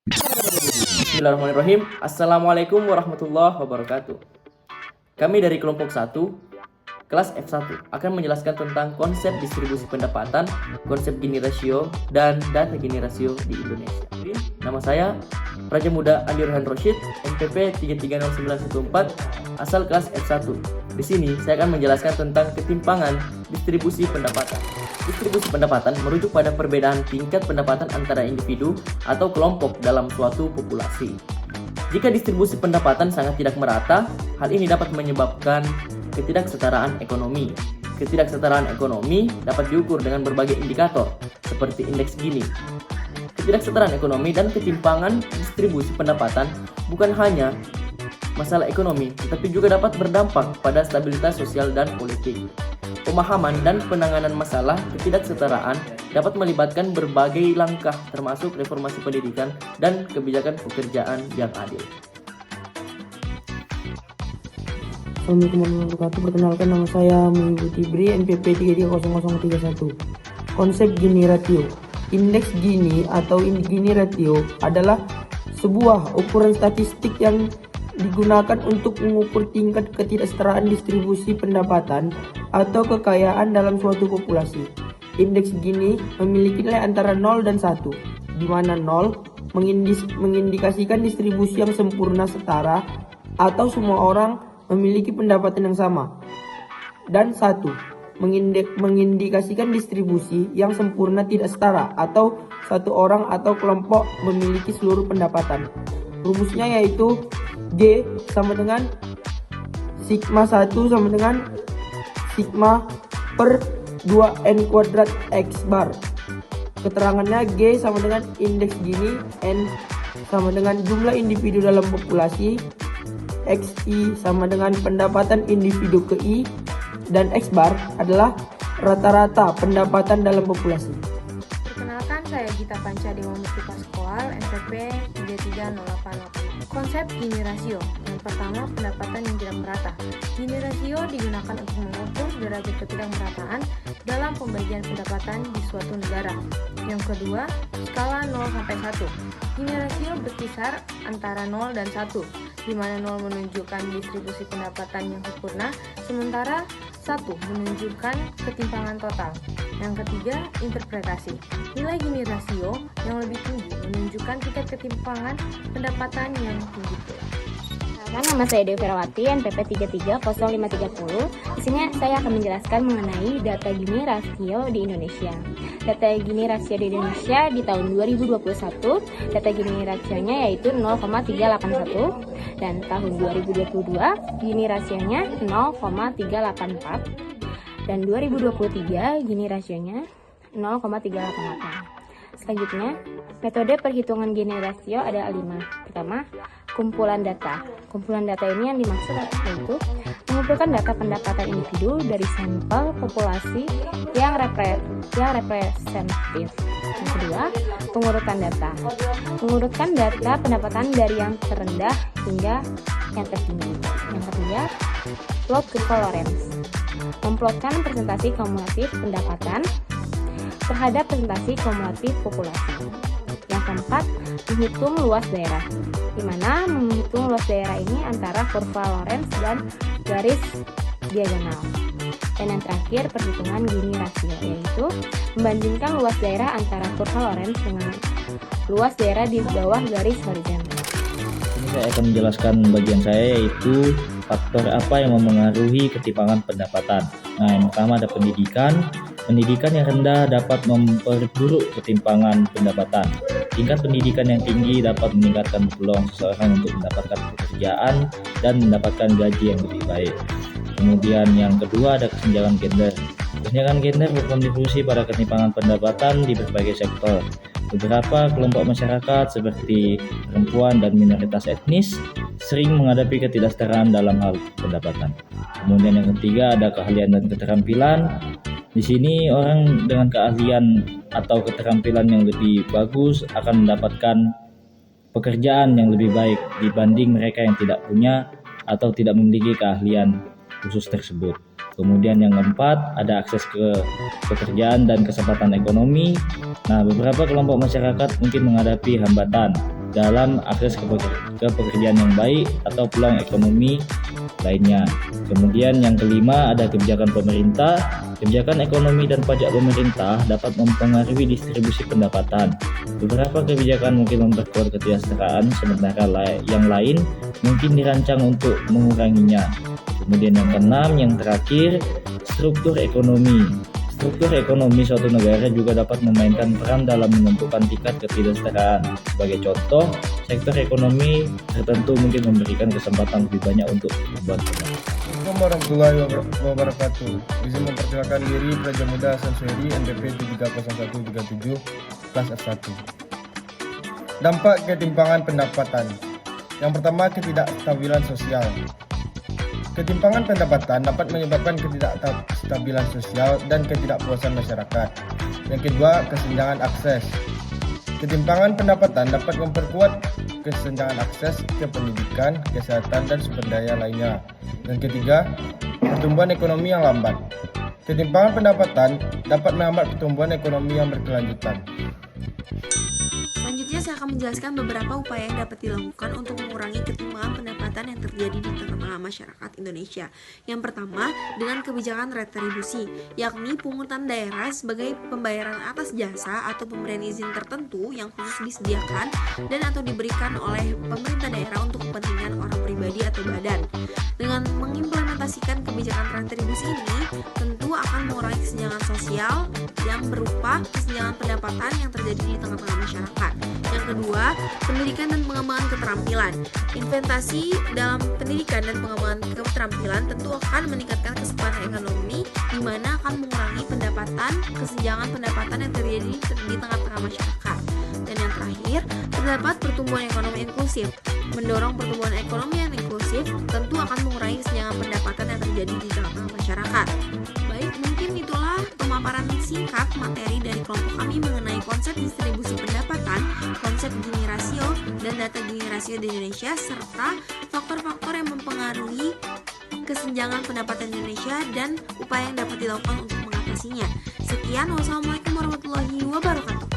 Bismillahirrahmanirrahim. Assalamualaikum warahmatullahi wabarakatuh. Kami dari kelompok 1, kelas F1 akan menjelaskan tentang konsep distribusi pendapatan, konsep Gini rasio, dan data Gini rasio di Indonesia. Nama saya Praja Muda Andi Rohan Roshid, NPP 330914, asal kelas F1. Di sini saya akan menjelaskan tentang ketimpangan distribusi pendapatan. Distribusi pendapatan merujuk pada perbedaan tingkat pendapatan antara individu atau kelompok dalam suatu populasi. Jika distribusi pendapatan sangat tidak merata, hal ini dapat menyebabkan ketidaksetaraan ekonomi. Ketidaksetaraan ekonomi dapat diukur dengan berbagai indikator, seperti indeks Gini. Ketidaksetaraan ekonomi dan ketimpangan distribusi pendapatan bukan hanya masalah ekonomi, tetapi juga dapat berdampak pada stabilitas sosial dan politik. Pemahaman dan penanganan masalah ketidaksetaraan dapat melibatkan berbagai langkah termasuk reformasi pendidikan dan kebijakan pekerjaan yang adil. Assalamualaikum warahmatullahi wabarakatuh. Perkenalkan, nama saya Muhammad Ibri, NPP 330031. Konsep Gini rasio. Indeks Gini atau Gini rasio adalah sebuah ukuran statistik yang digunakan untuk mengukur tingkat ketidaksetaraan distribusi pendapatan atau kekayaan dalam suatu populasi. Indeks Gini memiliki nilai antara 0 dan 1, di mana 0 mengindikasikan distribusi yang sempurna setara atau semua orang memiliki pendapatan yang sama, dan 1 mengindikasikan distribusi yang sempurna tidak setara atau satu orang atau kelompok memiliki seluruh pendapatan. Rumusnya yaitu G sama dengan sigma 1 sama dengan sigma per 2n kuadrat X bar. Keterangannya G sama dengan indeks Gini, N sama dengan jumlah individu dalam populasi, XI sama dengan pendapatan individu ke I, dan X bar adalah rata-rata pendapatan dalam populasi. Perkenalkan, saya Gita Panca Dewa Mustika Sekolah, NPP 33088. Konsep Gini rasio. Yang pertama, pendapatan yang tidak merata. Gini rasio digunakan untuk mengukur derajat ketidakmerataan dalam pembagian pendapatan di suatu negara. Yang kedua, skala 0 sampai 1. Gini rasio berkisar antara 0 dan 1, di mana 0 menunjukkan distribusi pendapatan yang sempurna, sementara 1 menunjukkan ketimpangan total. Yang ketiga, interpretasi. Nilai Gini rasio yang lebih tinggi menunjukkan tingkat ketimpangan pendapatan yang tinggi pula. Nama saya Dewi Ferawati, NPP 330530. Di sini saya akan menjelaskan mengenai data Gini rasio di Indonesia. Data Gini rasio di Indonesia di tahun 2021, data Gini rasionya yaitu 0,381, dan tahun 2022 Gini rasionya 0,384, dan 2023 Gini rasionya 0,388. Selanjutnya, metode perhitungan Gini rasio ada 5. Pertama, kumpulan data. Kumpulan data ini yang dimaksud yaitu mengumpulkan data pendapatan individu dari sampel populasi yang representatif. Yang kedua, pengurutan data. Mengurutkan data pendapatan dari yang terendah hingga yang tertinggi. Yang ketiga, plot kurva Lorenz. Memplotkan presentasi kumulatif pendapatan terhadap presentasi kumulatif populasi. Yang keempat, menghitung luas daerah, di mana menghitung luas daerah ini antara kurva Lorenz dan garis diagonal. Dan yang terakhir, perhitungan Gini rasio, yaitu membandingkan luas daerah antara kurva Lorenz dengan luas daerah di bawah garis horizontal. Ini saya akan menjelaskan bagian saya, yaitu faktor apa yang memengaruhi ketimpangan pendapatan. Nah, yang pertama ada pendidikan. Pendidikan yang rendah dapat memperburuk ketimpangan pendapatan. Tingkat pendidikan yang tinggi dapat meningkatkan peluang seseorang untuk mendapatkan pekerjaan dan mendapatkan gaji yang lebih baik. Kemudian yang kedua ada kesenjangan gender. Kesenjangan gender berkontribusi pada ketimpangan pendapatan di berbagai sektor. Beberapa kelompok masyarakat seperti perempuan dan minoritas etnis sering menghadapi ketidaksetaraan dalam hal pendapatan. Kemudian yang ketiga ada keahlian dan keterampilan. Di sini orang dengan keahlian atau keterampilan yang lebih bagus akan mendapatkan pekerjaan yang lebih baik dibanding mereka yang tidak punya atau tidak memiliki keahlian khusus tersebut. Kemudian yang keempat, ada akses ke pekerjaan dan kesempatan ekonomi. Nah, beberapa kelompok masyarakat mungkin menghadapi hambatan dalam akses ke pekerjaan yang baik atau peluang ekonomi lainnya. Kemudian yang kelima ada kebijakan pemerintah. Kebijakan ekonomi dan pajak pemerintah dapat mempengaruhi distribusi pendapatan. Beberapa kebijakan mungkin memperkuat ketidaksetaraan, sementara yang lain mungkin dirancang untuk menguranginya. Kemudian yang keenam, yang terakhir, struktur ekonomi. Struktur ekonomi suatu negara juga dapat memainkan peran dalam menentukan tingkat ketidaksetaraan. Sebagai contoh, sektor ekonomi tertentu mungkin memberikan kesempatan lebih banyak untuk membuat perubahan. Assalamualaikum warahmatullahi wabarakatuh. Izin memperkenalkan diri Praja Muda Sansweri NPP 30137 kelas F1. Dampak ketimpangan pendapatan. Yang pertama, ketidakstabilan sosial. Ketimpangan pendapatan dapat menyebabkan ketidakstabilan sosial dan ketidakpuasan masyarakat. Yang kedua, kesenjangan akses. Ketimpangan pendapatan dapat memperkuat kesenjangan akses ke pendidikan, kesehatan, dan sumber daya lainnya. Yang ketiga, pertumbuhan ekonomi yang lambat. Ketimpangan pendapatan dapat menghambat pertumbuhan ekonomi yang berkelanjutan. Selanjutnya saya akan menjelaskan beberapa upaya yang dapat dilakukan untuk mengurangi ketimpangan pendapatan yang terjadi di tengah-tengah masyarakat Indonesia. Yang pertama, dengan kebijakan retribusi, yakni pungutan daerah sebagai pembayaran atas jasa atau pemberian izin tertentu yang khusus disediakan dan atau diberikan oleh pemerintah daerah untuk kepentingan orang pribadi atau badan. Dengan mengimplementasikan kebijakan retribusi ini, tentu akan mengurangi kesenjangan sosial yang berupa kesenjangan pendapatan yang terjadi di tengah-tengah masyarakat. Yang kedua, pendidikan dan pengembangan keterampilan. Investasi dalam pendidikan dan pengembangan keterampilan tentu akan meningkatkan kesempatan ekonomi, di mana akan mengurangi kesenjangan pendapatan yang terjadi di tengah-tengah masyarakat. Dan yang terakhir, terdapat pertumbuhan ekonomi inklusif. Mendorong pertumbuhan ekonomi yang inklusif tentu akan mengurangi kesenjangan pendapatan yang terjadi di tengah-tengah masyarakat. Baik, mungkin itulah pemaparan singkat materi dari kelompok kami mengenai konsep distribusi pendapatan, konsep Gini rasio, dan data Gini rasio di Indonesia, serta faktor-faktor yang mempengaruhi kesenjangan pendapatan Indonesia dan upaya yang dapat dilakukan untuk mengatasinya. Sekian, wassalamualaikum warahmatullahi wabarakatuh.